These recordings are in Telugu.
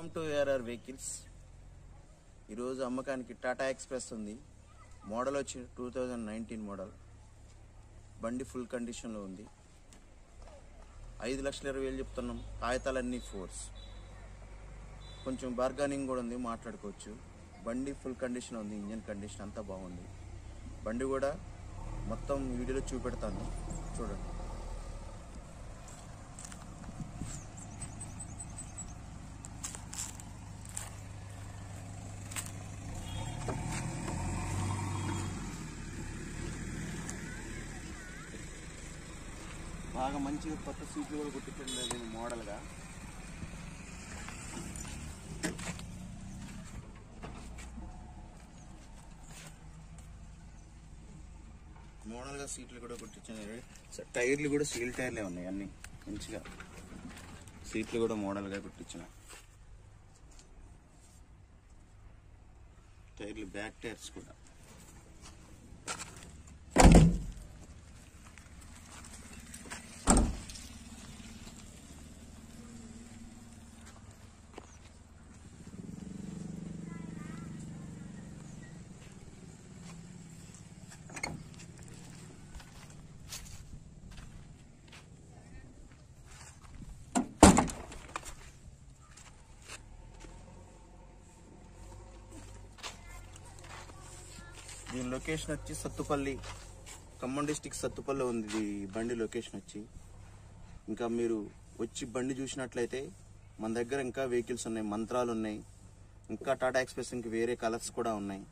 Welcome to ARR vehicles. ఈరోజు అమ్మకానికి టాటా ఎక్స్ప్రెస్ ఉంది. మోడల్ వచ్చి 2019 మోడల్. బండి ఫుల్ కండిషన్లో ఉంది. 5,20,000 చెప్తున్నాం. కాగితాలన్నీ ఫోర్స్, కొంచెం బార్గానింగ్ కూడా ఉంది, మాట్లాడుకోవచ్చు. బండి ఫుల్ కండిషన్ ఉంది. ఇంజన్ కండిషన్ అంతా బాగుంది. బండి కూడా మొత్తం వీడియోలో చూపెడతాను, చూడండి. బాగా మంచిగా కొత్త సీట్లు కూడా కుట్టించండి. నేను మోడల్గా సీట్లు కూడా కుట్టించాను. టైర్లు కూడా స్టీల్ టైర్లే ఉన్నాయి, అన్ని మంచిగా. సీట్లు కూడా మోడల్గా కుట్టించిన. టైర్లు బ్యాక్ టైర్స్ కూడా. దీని లొకేషన్ వచ్చి సత్తుపల్లి, ఖమ్మం డిస్టిక్ సత్తుపల్లి ఉంది ఈ బండి లొకేషన్ వచ్చి. ఇంకా మీరు వచ్చి బండి చూసినట్లయితే మన దగ్గర ఇంకా వెహికల్స్ ఉన్నాయి, మంత్రాలు ఉన్నాయి, ఇంకా టాటా ఎక్స్ప్రెస్ ఇంకా వేరే కలర్స్ కూడా ఉన్నాయి.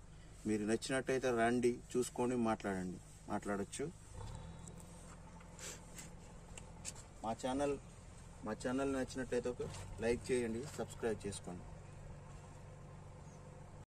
మీరు నచ్చినట్టయితే రండి, చూసుకొని మాట్లాడచ్చు. మా ఛానల్ నచ్చినట్లయితే ఒక లైక్ చేయండి, సబ్స్క్రైబ్ చేసుకోండి.